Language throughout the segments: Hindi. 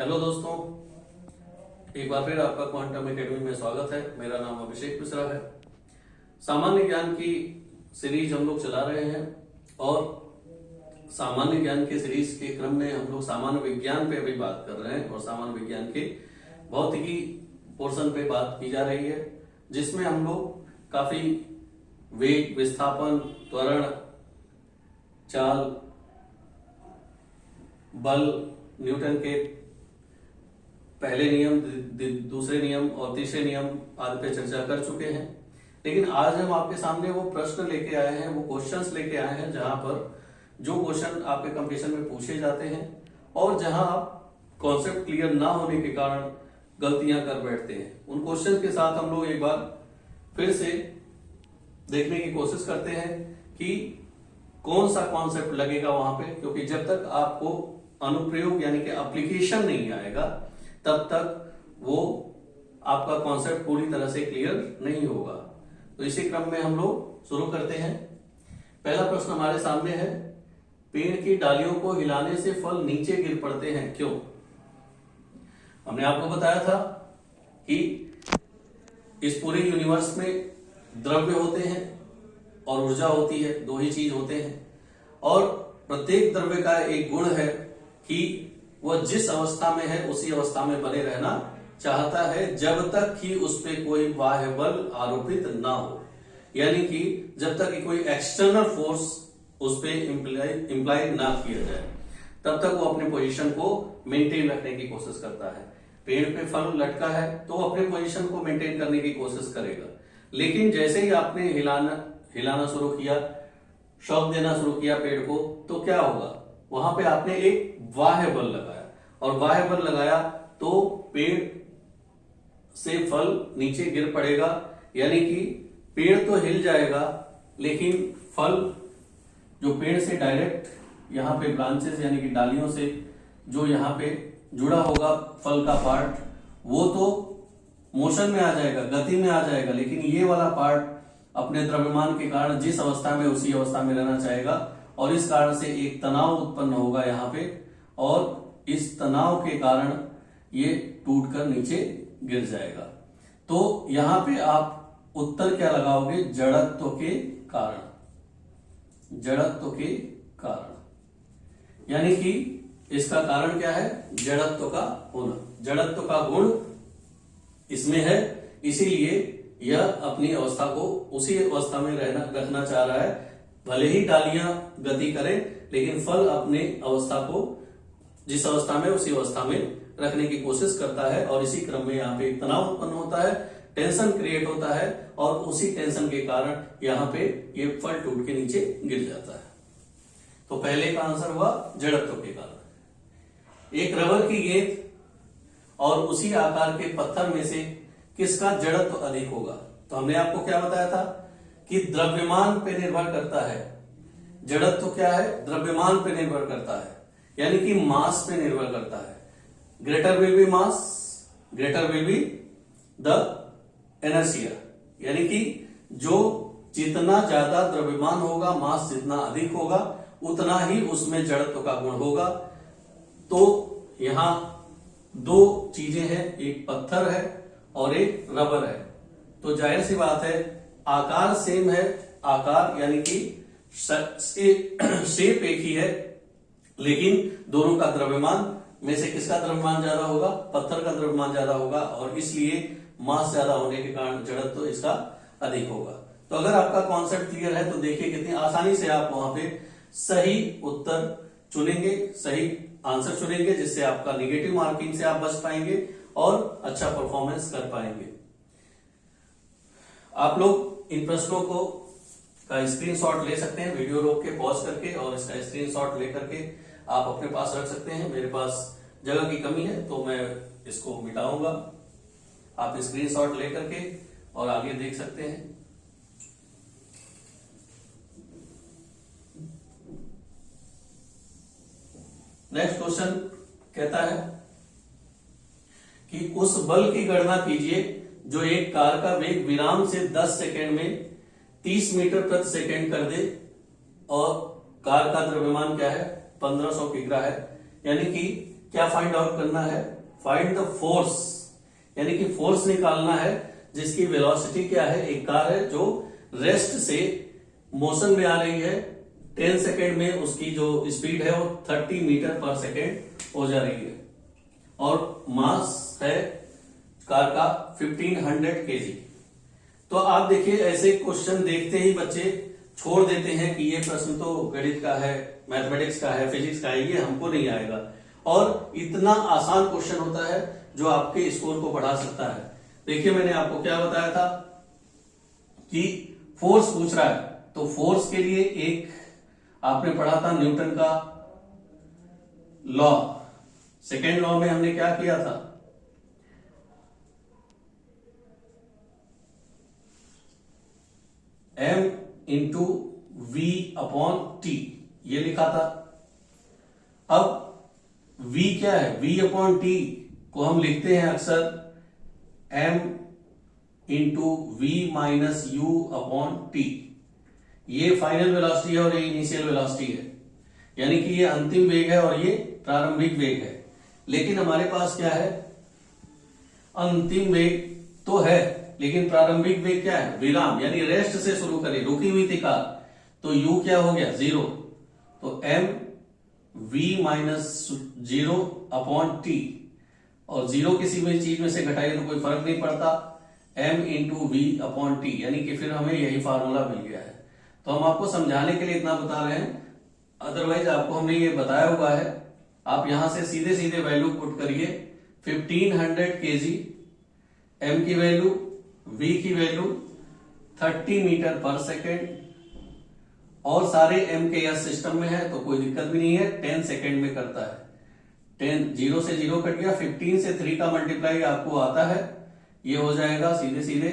हेलो दोस्तों, एक बार फिर आपका क्वांटम एकेडमी में स्वागत है। मेरा नाम अभिषेक मिश्रा है। सामान्य ज्ञान की सीरीज हम लोग चला रहे हैं और सामान्य ज्ञान के सीरीज के क्रम में हम लोग सामान्य विज्ञान पे अभी बात कर रहे हैं और सामान्य विज्ञान के भौतिकी पोर्शन पे बात की जा रही है, जिसमें हम लोग काफी वेग, विस्थापन, त्वरण, चाल, बल, न्यूटन के पहले नियम, दूसरे नियम और तीसरे नियम आदि पे चर्चा कर चुके हैं। लेकिन आज हम आपके सामने वो प्रश्न लेके आए हैं, वो क्वेश्चंस लेके आए हैं जहां पर जो क्वेश्चन आपके कंपटीशन में पूछे जाते हैं और जहां आप कॉन्सेप्ट क्लियर ना होने के कारण गलतियां कर बैठते हैं, उन क्वेश्चन के साथ हम लोग एक बार फिर से देखने की कोशिश करते हैं कि कौन सा कॉन्सेप्ट लगेगा वहां पे, क्योंकि जब तक आपको अनुप्रयोग यानी कि एप्लीकेशन नहीं आएगा तब तक वो आपका कॉन्सेप्ट पूरी तरह से क्लियर नहीं होगा। तो इसी क्रम में हम लोग शुरू करते हैं। पहला प्रश्न हमारे सामने है, पेड़ की डालियों को हिलाने से फल नीचे गिर पड़ते हैं, क्यों? हमने आपको बताया था कि इस पूरे यूनिवर्स में द्रव्य होते हैं और ऊर्जा होती है, दो ही चीज होते हैं और प्रत्येक द्रव्य का एक गुण है कि वह जिस अवस्था में है उसी अवस्था में बने रहना चाहता है जब तक कि उस पर कोई बाह्य बल आरोपित ना हो, यानी कि जब तक कि कोई एक्सटर्नल फोर्स उस पर इम्प्लाई ना किया जाए तब तक वो अपने पोजीशन को मेंटेन रखने की कोशिश करता है। पेड़ पे फल लटका है तो अपने पोजीशन को मेंटेन करने की कोशिश करेगा, लेकिन जैसे ही आपने हिलाना शुरू किया, शॉक देना शुरू किया पेड़ को, तो क्या होगा? वहां पे आपने एक बाह्य बल लगाया और बाह्य बल लगाया तो पेड़ से फल नीचे गिर पड़ेगा, यानी कि पेड़ तो हिल जाएगा लेकिन फल जो पेड़ से डायरेक्ट यहाँ पे ब्रांचेस यानी कि डालियों से जो यहाँ पे जुड़ा होगा फल का पार्ट, वो तो मोशन में आ जाएगा, गति में आ जाएगा, लेकिन ये वाला पार्ट अपने द्रव्यमान के कारण जिस अवस्था में उसी अवस्था में रहना चाहेगा और इस कारण से एक तनाव उत्पन्न होगा यहाँ पे और इस तनाव के कारण ये टूटकर नीचे गिर जाएगा। तो यहां पे आप उत्तर क्या लगाओगे? जड़त्व के कारण। जड़त्व के कारण यानी कि इसका कारण क्या है? जड़त्व का होना। जड़त्व का गुण इसमें है, इसीलिए यह अपनी अवस्था को उसी अवस्था में रखना चाह रहा है। भले ही डालियां गति करें लेकिन फल अपने अवस्था को जिस अवस्था में उसी अवस्था में रखने की कोशिश करता है और इसी क्रम में यहाँ पे एक तनाव उत्पन्न होता है, टेंशन क्रिएट होता है और उसी टेंशन के कारण यहाँ पे ये फल टूट के नीचे गिर जाता है। तो पहले का आंसर हुआ जड़त्व के कारण। एक रबर की गेंद और उसी आकार के पत्थर में से किसका जड़त्व अधिक होगा? तो हमने आपको क्या बताया था कि द्रव्यमान पे निर्भर करता है। जड़त्व क्या है? द्रव्यमान पे निर्भर करता है, यानी कि मास पे निर्भर करता है। Greater will be mass, greater will be the inertia, यानी कि जो जितना ज्यादा द्रव्यमान होगा, मास जितना अधिक होगा, उतना ही उसमें जड़त्व का गुण होगा। तो यहां दो चीजें हैं, एक पत्थर है और एक रबर है, तो जाहिर सी बात है आकार सेम है, आकार यानी कि शेप एक ही है, लेकिन दोनों का द्रव्यमान में से किसका द्रव्यमान ज्यादा होगा? पत्थर का द्रव्यमान ज्यादा होगा और इसलिए मास ज्यादा होने के कारण जड़त्व इसका अधिक होगा। तो अगर आपका कॉन्सेप्ट क्लियर है तो देखिए कितनी आसानी से आप वहां पे सही उत्तर चुनेंगे, सही आंसर चुनेंगे, जिससे आपका निगेटिव मार्किंग से आप बच पाएंगे और अच्छा परफॉर्मेंस कर पाएंगे। आप लोग इन प्रश्नों को का स्क्रीनशॉट ले सकते हैं, वीडियो रोक के पॉज करके, और इसका स्क्रीनशॉट लेकर के आप अपने पास रख सकते हैं। मेरे पास जगह की कमी है तो मैं इसको मिटाऊंगा, आप स्क्रीनशॉट लेकर के और आगे देख सकते हैं। नेक्स्ट क्वेश्चन कहता है कि उस बल की गणना कीजिए जो एक कार का वेग विराम से 10 सेकेंड में 30 मीटर प्रति सेकेंड कर दे और कार का द्रव्यमान क्या है? 1500 किग्रा है, यानी कि क्या फाइंड आउट करना है? फाइंड द फोर्स, यानी कि फोर्स निकालना है जिसकी वेलोसिटी क्या है, एक कार है जो रेस्ट से मोशन में आ रही है, 10 सेकेंड में उसकी जो स्पीड है वो 30 मीटर पर सेकेंड हो जा रही है, और मास है कार का 1500 kg। तो आप देखिए ऐसे क्वेश्चन देखते ही बच्चे छोड़ देते हैं कि ये प्रश्न तो गणित का है, मैथमेटिक्स का है, फिजिक्स का है, ये हमको नहीं आएगा। और इतना आसान क्वेश्चन होता है जो आपके स्कोर को बढ़ा सकता है। देखिए मैंने आपको क्या बताया था कि फोर्स पूछ रहा है, तो फोर्स के लिए एक आपने पढ़ा था न्यूटन का लॉ। सेकेंड लॉ में हमने क्या किया था, m into v upon t, ये लिखा था। अब v क्या है, v अपॉन टी को हम लिखते हैं अक्सर m into v minus u upon t. ये फाइनल वेलोसिटी है और ये इनिशियल वेलोसिटी है, यानी कि ये अंतिम वेग है और ये प्रारंभिक वेग है। लेकिन हमारे पास क्या है, अंतिम वेग तो है लेकिन प्रारंभिक वेग क्या है, विराम, यानी रेस्ट से शुरू करें, रुकी हुई थी कार, तो u क्या हो गया, 0। तो m v minus 0 upon T, और 0 किसी भी चीज में से घटाइए तो कोई फर्क नहीं पड़ता, m into v upon t, यानी कि फिर हमें यही फार्मूला मिल गया है। तो हम आपको समझाने के लिए इतना बता रहे हैं, अदरवाइज आपको हमने ये बताया हुआ है। आप यहां से सीधे सीधे वैल्यू पुट करिए, 1500 kg, m की वैल्यू, v की वैल्यू 30 मीटर पर सेकेंड, और सारे m के s सिस्टम में है तो कोई दिक्कत भी नहीं है, 10 सेकेंड में करता है। 10 0 से 0 कट गया, 15 से 3 का मल्टीप्लाई आपको आता है, ये हो जाएगा सीधे सीधे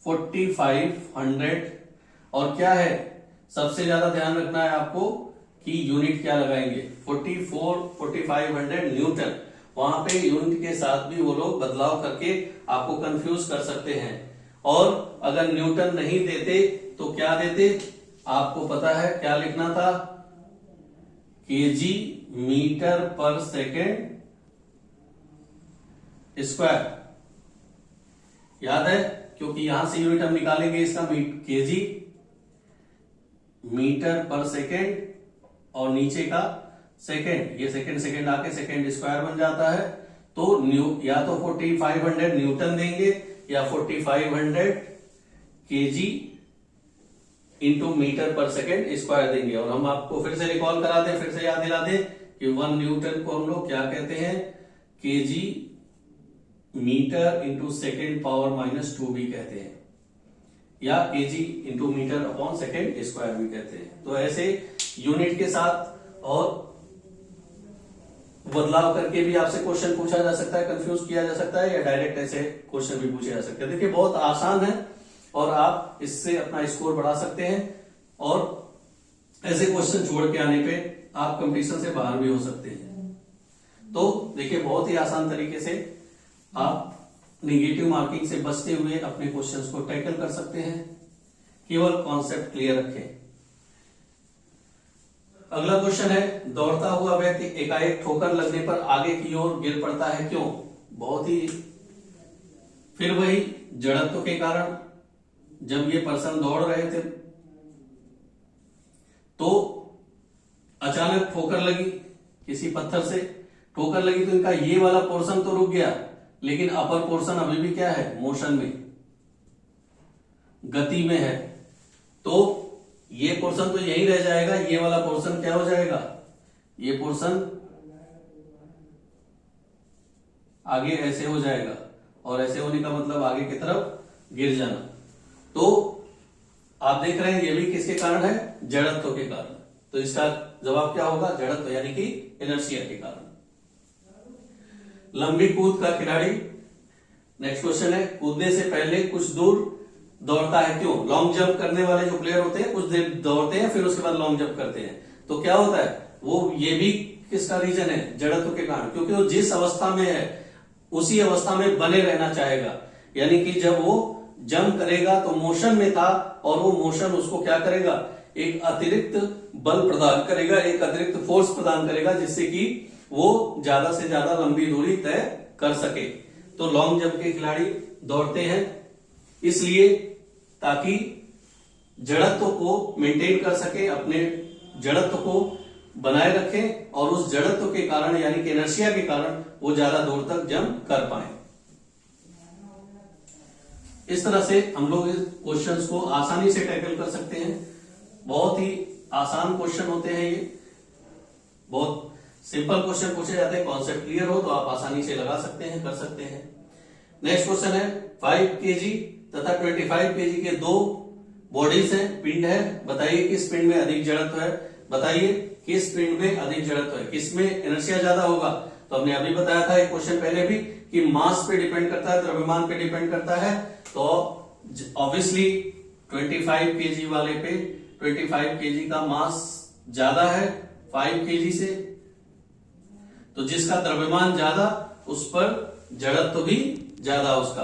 4500। और क्या है, सबसे ज्यादा ध्यान रखना है आपको कि यूनिट क्या लगाएंगे, 4500 न्यूटन। वहां पे यूनिट के साथ भी वो लोग बदलाव करके आपको कंफ्यूज कर सकते हैं। और अगर न्यूटन नहीं देते तो क्या देते, आपको पता है क्या लिखना था, केजी मीटर पर सेकेंड स्क्वायर, याद है, क्योंकि यहां से यूनिट हम निकालेंगे इसका, केजी मीटर पर सेकेंड और नीचे का सेकेंड, ये सेकेंड सेकेंड आके सेकेंड स्क्वायर बन जाता है। तो या तो 4500 न्यूटन देंगे या 4500 केजी इंटू मीटर पर सेकेंड स्क्वायर देंगे। और हम आपको फिर से रिकॉल करा दें, फिर से याद दिला दें कि 1 न्यूटन को हम लोग क्या कहते हैं, KG meter into second power minus 2 भी कहते हैं, या KG into meter upon second square भी कहते हैं। तो ऐसे यूनिट के साथ और बदलाव करके भी आपसे क्वेश्चन पूछा जा सकता है, कंफ्यूज किया जा सकता है, या डायरेक्ट ऐसे क्वेश्चन भी पूछे जा सकते हैं। देखिए बहुत आसान है और आप इससे अपना स्कोर बढ़ा सकते हैं, और ऐसे क्वेश्चन छोड़ के आने पे आप कंपटीशन से बाहर भी हो सकते हैं। तो देखिए बहुत ही आसान तरीके से आप नेगेटिव मार्किंग से बचते हुए अपने क्वेश्चंस को टैकल कर सकते हैं, केवल कॉन्सेप्ट क्लियर रखें। अगला क्वेश्चन है, दौड़ता हुआ व्यक्ति एकाएक ठोकर लगने पर आगे की ओर गिर पड़ता है, क्यों? बहुत ही फिर वही जड़त्व के कारण। जब ये पर्सन दौड़ रहे थे तो अचानक ठोकर लगी, किसी पत्थर से ठोकर लगी, तो इनका ये वाला पोर्शन तो रुक गया, लेकिन अपर पोर्शन अभी भी क्या है, मोशन में, गति में है। तो ये पोर्शन तो यही रह जाएगा, ये वाला पोर्शन क्या हो जाएगा, ये पोर्शन आगे ऐसे हो जाएगा, और ऐसे होने का मतलब आगे की तरफ गिर जाना। तो आप देख रहे हैं ये भी किसके कारण है, जड़त्व के कारण। तो इसका जवाब क्या होगा, जड़त्व, यानी कि इनर्शिया के कारण। लंबी कूद का खिलाड़ी, नेक्स्ट क्वेश्चन है, कूदने से पहले कुछ दूर दौड़ता है, क्यों? लॉन्ग जंप करने वाले जो प्लेयर होते हैं कुछ देर दौड़ते हैं, फिर उसके बाद लॉन्ग जंप करते हैं, तो क्या होता है, वो ये भी किसका रीजन है, जड़त्व के कारण, क्योंकि वो जिस अवस्था में है उसी अवस्था में बने रहना चाहेगा। यानी कि जब वो जंप करेगा तो मोशन में था, और वो मोशन उसको क्या करेगा, एक अतिरिक्त बल प्रदान करेगा, एक अतिरिक्त फोर्स प्रदान करेगा, जिससे कि वो ज्यादा से ज्यादा लंबी दूरी तय कर सके। तो लॉन्ग जंप के खिलाड़ी दौड़ते हैं इसलिए ताकि जड़त्व को मेंटेन कर सके, अपने जड़त्व को बनाए रखें और उस जड़त्व के कारण यानी कि इनर्शिया के कारण वो ज्यादा दूर तक जंप कर पाए। इस तरह से हम लोग इस क्वेश्चंस को आसानी से टैकल कर सकते हैं। बहुत ही आसान क्वेश्चन होते हैं ये, बहुत सिंपल क्वेश्चन पूछे जाते हैं। कॉन्सेप्ट क्लियर हो तो आप आसानी से लगा सकते हैं, कर सकते हैं। नेक्स्ट क्वेश्चन है 5 kg तथा 25 kg के दो बॉडीज हैं, पिंड है। बताइए किस पिंड में अधिक जड़त्व है, बताइए किस पिंड में अधिक जड़त्व है, किसमें इनर्शिया ज्यादा होगा। तो हमने अभी बताया था एक क्वेश्चन पहले भी कि मास पे डिपेंड करता है, द्रव्यमान पे डिपेंड करता है। तो ऑब्वियसली 25 kg वाले पे 25 kg का मास ज्यादा है 5 kg से, तो जिसका द्रव्यमान ज्यादा उस पर जड़त्व भी ज्यादा उसका।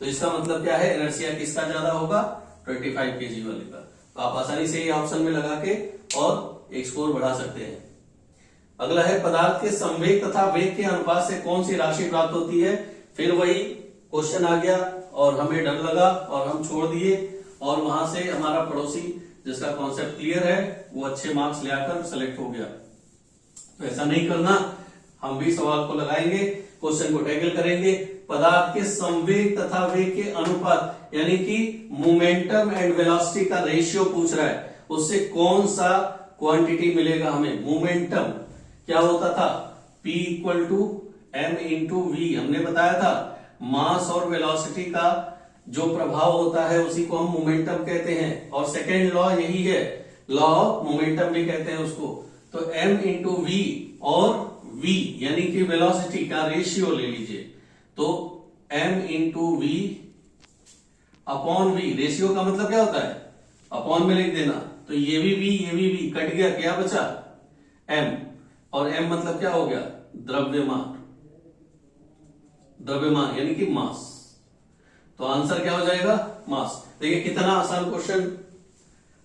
तो इसका मतलब क्या है, इनर्शिया किसका ज्यादा होगा, 25 kg वाले का। तो आप आसानी से ये ऑप्शन में लगा के और एक स्कोर बढ़ा सकते हैं। अगला है पदार्थ के संवेग तथा वेग के अनुपात से कौन सी राशि प्राप्त होती है। फिर वही क्वेश्चन आ गया और हमें डर लगा और हम छोड़ दिए, और वहां से हमारा पड़ोसी जिसका कॉन्सेप्ट क्लियर है वो अच्छे मार्क्स ले आकर सेलेक्ट हो गया। तो ऐसा नहीं करना, हम भी सवाल को लगाएंगे, क्वेश्चन को टैकल करेंगे। पदार्थ के संवेग तथा वेग के अनुपात यानी कि मोमेंटम एंड वेलोसिटी का रेशियो पूछ रहा है, उससे कौन सा क्वांटिटी मिलेगा हमें। मोमेंटम क्या होता था, P equal to m into v, हमने बताया था। मास और वेलोसिटी का जो प्रभाव होता है उसी को हम मोमेंटम कहते हैं, और सेकेंड लॉ यही है, लॉ ऑफ मोमेंटम भी कहते हैं उसको। तो m इंटू वी और v यानी कि वेलोसिटी का रेशियो ले लीजिए, तो m into v upon v, ratio का मतलब क्या होता है, अपॉन में लिख देना। तो ये भी v ये भी v, कट गया, क्या बचा m, और m मतलब क्या हो गया, द्रव्यमान, द्रव्यमान यानी कि मास। तो आंसर क्या हो जाएगा, मास। देखिए कितना आसान क्वेश्चन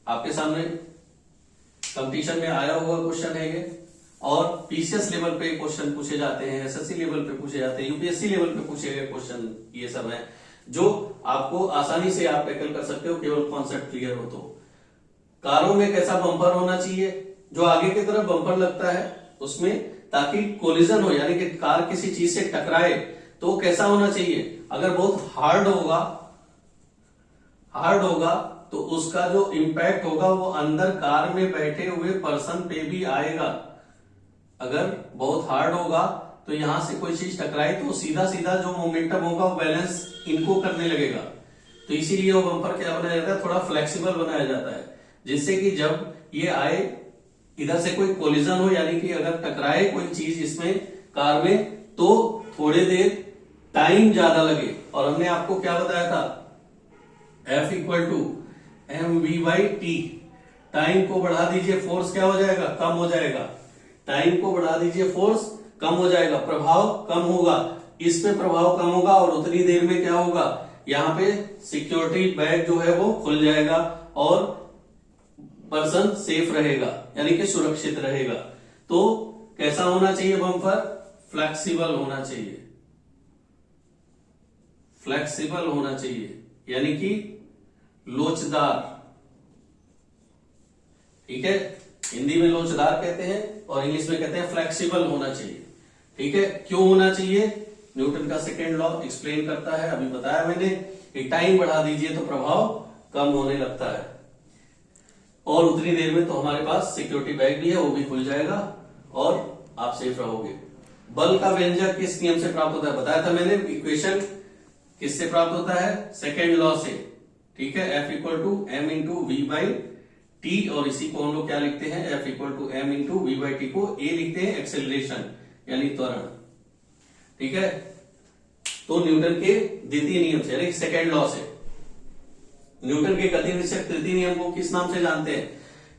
आपके सामने कंपटीशन में आया हुआ क्वेश्चन है ये, और पीसीएस लेवल पे क्वेश्चन पूछे जाते हैं, एसएससी लेवल पे पूछे जाते हैं, यूपीएससी लेवल पे पूछे गए क्वेश्चन ये सब है, जो आपको आसानी से आप टैकल कर सकते हो केवल कॉन्सेप्ट क्लियर हो तो। कारों में कैसा बम्पर होना चाहिए, जो आगे की तरफ बम्पर लगता है उसमें, ताकि कोलिजन हो यानी कि कार किसी चीज से टकराए तो कैसा होना चाहिए। अगर बहुत हार्ड होगा तो उसका जो इंपैक्ट होगा वो अंदर कार में बैठे हुए पर्सन पे भी आएगा। अगर बहुत हार्ड होगा तो यहां से कोई चीज टकराए तो सीधा सीधा जो मोमेंटम होगा वो बैलेंस इनको करने लगेगा। तो इसीलिए वो बम्पर क्या बनाया जाता है, थोड़ा फ्लेक्सिबल बनाया जाता है, जिससे कि जब ये आए इधर से कोई कोलिजन हो यानी कि अगर टकराए कोई चीज इसमें कार में तो थोड़ी देर टाइम ज्यादा लगे। और हमने आपको क्या बताया था, F equal to m v by t. Time को बढ़ा दीजिए, फोर्स क्या हो जाएगा, कम हो जाएगा। टाइम को बढ़ा दीजिए, फोर्स कम हो जाएगा, प्रभाव कम होगा, इस पे प्रभाव कम होगा, और उतनी देर में क्या होगा, यहाँ पे सिक्योरिटी बैग जो है वो खुल जाएगा और पर्सन सेफ रहेगा यानी कि सुरक्षित रहेगा। तो कैसा होना चाहिए बम्पर, फ्लेक्सिबल होना चाहिए, फ्लेक्सिबल होना चाहिए यानी कि लोचदार। ठीक है, हिंदी में लोचदार कहते हैं और इंग्लिश में कहते हैं फ्लेक्सिबल होना चाहिए। ठीक है, क्यों होना चाहिए, न्यूटन का सेकेंड लॉ एक्सप्लेन करता है, अभी बताया मैंने कि टाइम बढ़ा दीजिए तो प्रभाव कम होने लगता है, और उतनी देर में तो हमारे पास सिक्योरिटी बैग भी है वो भी खुल जाएगा और आप सेफ रहोगे। बल का व्यंजक किस नियम से प्राप्त होता है, बताया था मैंने, इक्वेशन किससे प्राप्त होता है, सेकेंड लॉ से। ठीक है, F equal to m into v by t, और इसी को हम लोग क्या लिखते हैं, F equal to m into v by t को A लिखते हैं एक्सेलरेशन यानी त्वरण। ठीक है, तो न्यूटन के द्वितीय नियम से यानी सेकेंड लॉ से, न्यूटन के गति विषयक तृतीय नियम को किस नाम से जानते हैं,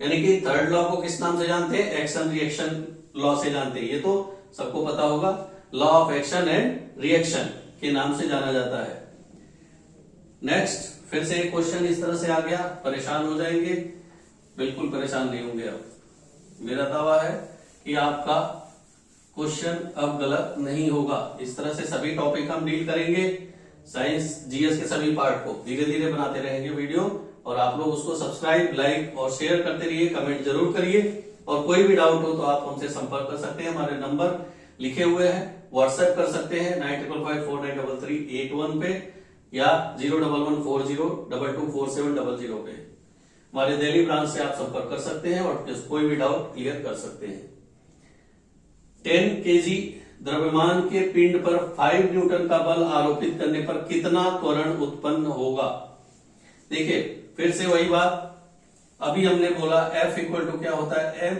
यानी कि थर्ड लॉ को किस नाम से जानते हैं, एक्शन रिएक्शन लॉ से जानते हैं। ये तो सबको पता होगा, law of action and reaction के नाम से जाना जाता है। नेक्स्ट फिर से एक क्वेश्चन इस तरह से आ गया, परेशान हो जाएंगे, बिल्कुल परेशान नहीं होंगे आप। मेरा दावा है कि आपका क्वेश्चन अब गलत नहीं होगा। इस तरह से सभी टॉपिक हम डील करेंगे। साइंस जीएस के सभी पार्ट को धीरे धीरे बनाते रहेंगे वीडियो, और आप लोग उसको सब्सक्राइब, लाइक और शेयर करते रहिए, कमेंट जरूर करिए। और कोई भी डाउट हो तो आप हमसे संपर्क कर सकते हैं। हमारे नंबर लिखे हुए हैं, व्हाट्सएप कर सकते हैं 9555493381 पे या 01140224700 पे। हमारे दिल्ली ब्रांच से आप संपर्क कर सकते हैं और कोई भी डाउट क्लियर कर सकते हैं। 10 केजी द्रव्यमान के पिंड पर 5 न्यूटन का बल आरोपित करने पर कितना त्वरण उत्पन्न होगा? देखिए फिर से वही बात, अभी हमने बोला F इक्वल टू क्या होता है, M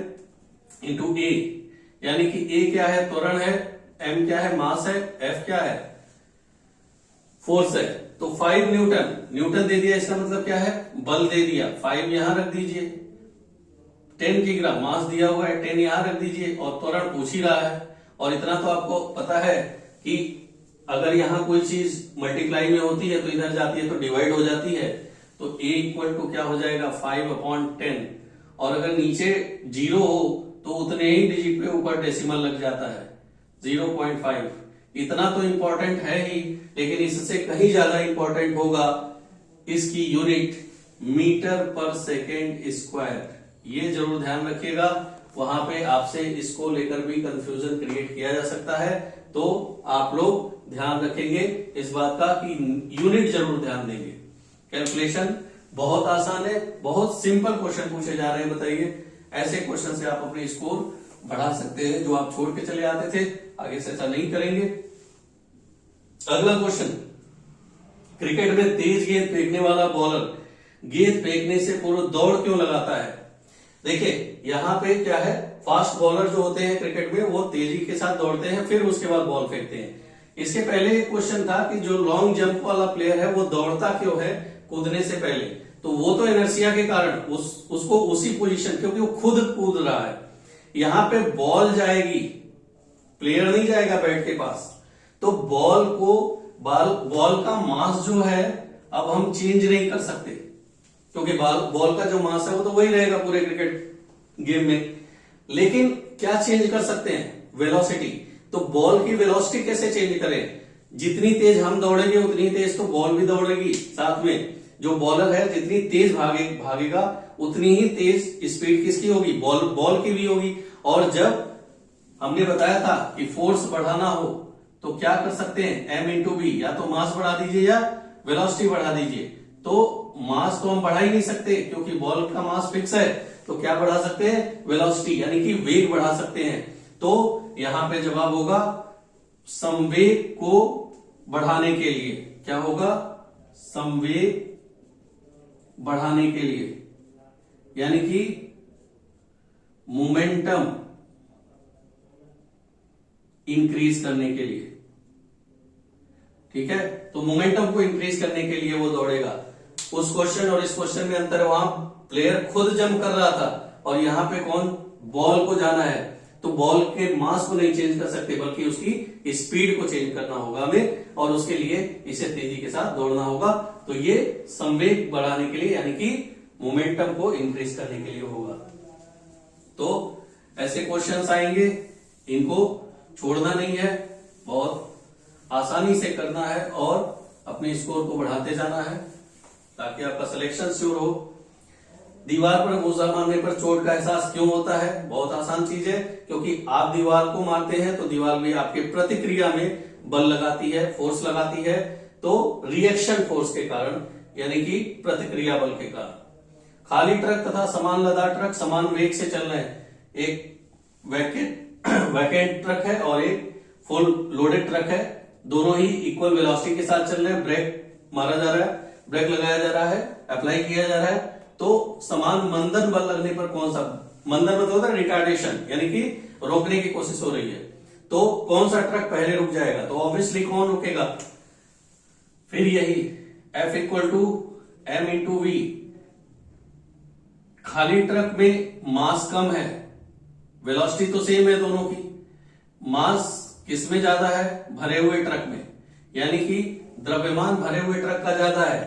इंटू ए, यानी कि A क्या है, त्वरण है, M क्या है, मास है, F क्या है, फोर्स है। तो 5 न्यूटन, न्यूटन दे दिया, इसका मतलब क्या है, बल दे दिया। 5 यहां रख दीजिए, 10 किग्रा मास दिया हुआ है, 10 यहां रख दीजिए, और त्वरण पूछ ही रहा है। और इतना तो आपको पता है कि अगर यहां कोई चीज मल्टीप्लाई में होती है तो इधर जाती है तो डिवाइड हो जाती है। तो A इक्वल टू क्या हो जाएगा, 5/10। और अगर नीचे 0 हो तो उतने ही डिजिट पे ऊपर डेसिमल लग जाता है, 0.5। इतना तो इंपॉर्टेंट है ही, लेकिन इससे कहीं ज्यादा इंपॉर्टेंट होगा इसकी यूनिट मीटर पर सेकेंड स्क्वायर। ये जरूर ध्यान रखिएगा, वहां पे आपसे इसको लेकर भी कंफ्यूजन क्रिएट किया जा सकता है। तो आप लोग ध्यान रखेंगे इस बात का कि यूनिट जरूर ध्यान देंगे। कैलकुलेशन बहुत आसान है, बहुत सिंपल क्वेश्चन पूछे जा रहे हैं। बताइए, ऐसे क्वेश्चन से आप अपने स्कोर बढ़ा सकते हैं जो आप छोड़ के चले आते थे, आगे से ऐसा नहीं करेंगे। अगला क्वेश्चन, क्रिकेट में तेज गेंद फेंकने वाला बॉलर गेंद फेंकने से पूर्व दौड़ क्यों लगाता है? देखिए यहां पे क्या है, फास्ट बॉलर जो होते हैं क्रिकेट में वो तेजी के साथ दौड़ते हैं, फिर उसके बाद बॉल फेंकते हैं। इसके पहले एक क्वेश्चन था कि जो लॉन्ग जंप वाला प्लेयर है वो दौड़ता क्यों है कूदने से पहले? तो वो तो इनर्शिया के कारण उसको उसी पोजीशन, क्योंकि वो खुद कूद रहा है। यहां पे बॉल जाएगी, प्लेयर नहीं जाएगा बैट के पास। तो बॉल का मास जो है अब हम चेंज नहीं कर सकते, क्योंकि बॉल का जो मास है वो तो वही रहेगा पूरे क्रिकेट गेम में। लेकिन क्या चेंज कर सकते हैं, वेलोसिटी। तो बॉल की वेलोसिटी कैसे चेंज करें? जितनी तेज हम दौड़ेंगे उतनी तेज तो बॉल भी दौड़ेगी साथ में। जो बॉलर है जितनी तेज भागेगा उतनी ही तेज स्पीड किसकी होगी, बॉल की भी होगी। और जब हमने बताया था कि फोर्स बढ़ाना हो तो क्या कर सकते हैं, M इंटू बी, या तो मास बढ़ा दीजिए या वेलोसिटी बढ़ा दीजिए। तो मास तो हम बढ़ा ही नहीं सकते क्योंकि बॉल का मास फिक्स है। तो क्या बढ़ा सकते हैं, वेलोसिटी, यानी कि वेग बढ़ा सकते हैं। तो यहां पे जवाब होगा संवेग को बढ़ाने के लिए। क्या होगा, संवेग बढ़ाने के लिए, यानी कि मोमेंटम इंक्रीज करने के लिए। ठीक है, तो मोमेंटम को इंक्रीज करने के लिए वो दौड़ेगा। उस क्वेश्चन और इस क्वेश्चन में अंतर है, वहां प्लेयर खुद जंप कर रहा था और यहां पे कौन, बॉल को जाना है। तो बॉल के मास को नहीं चेंज कर सकते बल्कि उसकी स्पीड को चेंज करना होगा हमें, और उसके लिए इसे तेजी के साथ दौड़ना होगा। तो ये संवेग बढ़ाने के लिए, यानी कि मोमेंटम को इंक्रीज करने के लिए होगा। तो ऐसे क्वेश्चंस आएंगे, इनको छोड़ना नहीं है, बहुत आसानी से करना है और अपने स्कोर को बढ़ाते जाना है ताकि आपका सिलेक्शन श्योर हो। दीवार पर घूसा मारने पर चोट का एहसास क्यों होता है? बहुत आसान चीज है, क्योंकि आप दीवार को मारते हैं तो दीवार भी आपके प्रतिक्रिया में बल लगाती है, फोर्स लगाती है। तो रिएक्शन फोर्स के कारण, यानी कि प्रतिक्रिया बल के कारण। खाली ट्रक तथा समान लदा ट्रक समान वेग से चल रहे हैं। एक वैकेंट ट्रक है और एक फुल लोडेड ट्रक है, दोनों ही इक्वल वेलोसिटी के साथ चल रहे हैं। ब्रेक मारा जा रहा है, ब्रेक लगाया जा रहा है, अप्लाई किया जा रहा है। तो समान मंदन बल लगने पर कौन सा, मंदन मतलब होता है रिटार्डेशन, यानी कि रोकने की कोशिश हो रही है। तो कौन सा ट्रक पहले रुक जाएगा? तो ऑब्वियसली कौन रुकेगा? फिर यही F equal to M into v. खाली ट्रक में मास कम है, वेलोसिटी तो सेम है दोनों की, मास किसमें ज्यादा है, भरे हुए ट्रक में, यानी कि द्रव्यमान भरे हुए ट्रक का ज्यादा है।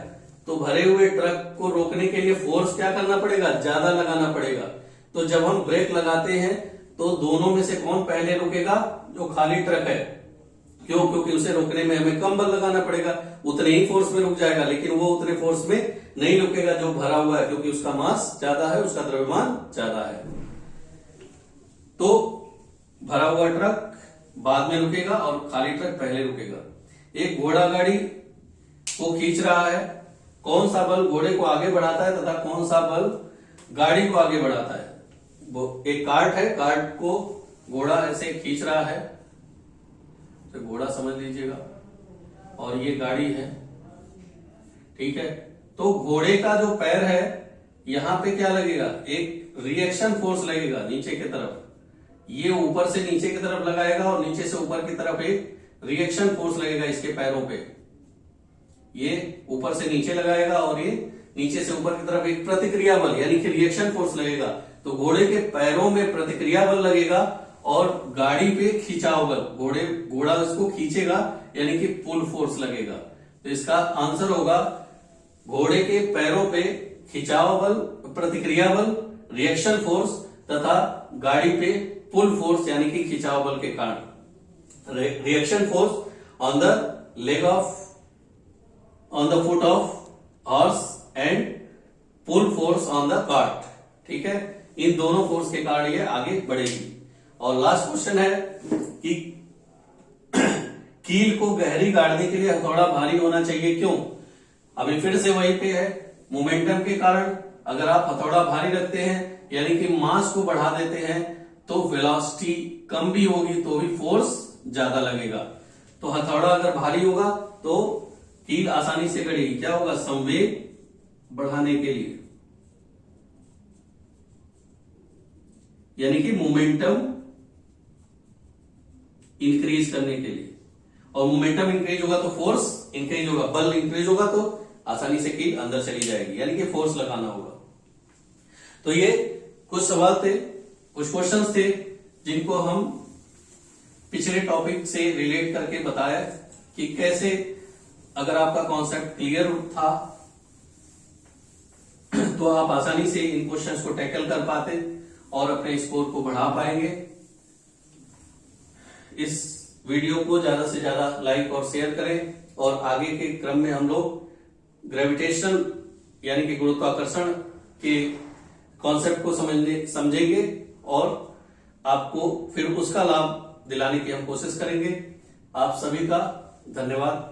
तो भरे हुए ट्रक को रोकने के लिए फोर्स क्या करना पड़ेगा, ज्यादा लगाना पड़ेगा। तो जब हम ब्रेक लगाते हैं तो दोनों में से कौन पहले रुकेगा, जो खाली ट्रक है। क्यों, क्योंकि उसे रोकने में हमें कम बल लगाना पड़ेगा, उतने ही फोर्स में रुक जाएगा, लेकिन वो उतने फोर्स में नहीं रुकेगा जो भरा हुआ है, क्योंकि उसका मास ज्यादा है, उसका द्रव्यमान ज्यादा है। तो भरा हुआ ट्रक बाद में रुकेगा और खाली ट्रक पहले रुकेगा। एक घोड़ा गाड़ी को खींच रहा है, कौन सा बल घोड़े को आगे बढ़ाता है तथा कौन सा बल गाड़ी को आगे बढ़ाता है। वो एक कार्ट है, कार्ट को घोड़ा ऐसे खींच रहा है, तो घोड़ा समझ लीजिएगा, और ये गाड़ी है, ठीक है। तो घोड़े का जो पैर है यहां पे क्या लगेगा, एक रिएक्शन फोर्स लगेगा नीचे की तरफ, ये ऊपर से नीचे की तरफ लगाएगा और नीचे से ऊपर की तरफ एक रिएक्शन फोर्स लगेगा इसके पैरों पे। ये ऊपर से नीचे लगाएगा और ये नीचे से ऊपर की तरफ एक प्रतिक्रिया बल यानी कि रिएक्शन फोर्स लगेगा। तो घोड़े के पैरों में प्रतिक्रिया बल लगेगा और गाड़ी पे खिंचाव बल, घोड़ा इसको खींचेगा यानी कि पुल फोर्स लगेगा। तो इसका आंसर होगा घोड़े के पैरों पे खिंचाव बल, प्रतिक्रिया बल, रिएक्शन फोर्स तथा गाड़ी पे पुल फोर्स यानी कि खिंचाव बल के कारण। Reaction force on the leg of, on the foot of horse and pull force on the cart, ठीक है। इन दोनों फोर्स के कारण ये आगे बढ़ेगी। और लास्ट क्वेश्चन है कि कील को गहरी गाड़ने के लिए हथौड़ा भारी होना चाहिए, क्यों। अभी फिर से वहीं पे है, मोमेंटम के कारण। अगर आप हथौड़ा भारी रखते हैं यानी कि मास को बढ़ा देते हैं तो वेलोसिटी कम भी होगी तो भी फोर्स ज्यादा लगेगा। तो हथौड़ा अगर भारी होगा तो कील आसानी से गड़ेगी, क्या होगा, संवेग बढ़ाने के लिए यानी कि मोमेंटम इंक्रीज करने के लिए। और मोमेंटम इंक्रीज होगा तो फोर्स इंक्रीज होगा, बल इंक्रीज होगा तो आसानी से कील अंदर चली जाएगी, यानी कि फोर्स लगाना होगा। तो ये कुछ सवाल थे, कुछ क्वेश्चंस थे जिनको हम पिछले टॉपिक से रिलेट करके बताया कि कैसे अगर आपका कॉन्सेप्ट क्लियर था तो आप आसानी से इन क्वेश्चंस को टैकल कर पाते और अपने स्कोर को बढ़ा पाएंगे। इस वीडियो को ज्यादा से ज्यादा लाइक और शेयर करें और आगे के क्रम में हम लोग ग्रेविटेशन यानी कि गुरुत्वाकर्षण के कॉन्सेप्ट को समझेंगे और आपको फिर उसका लाभ दिलाने की हम कोशिश करेंगे। आप सभी का धन्यवाद।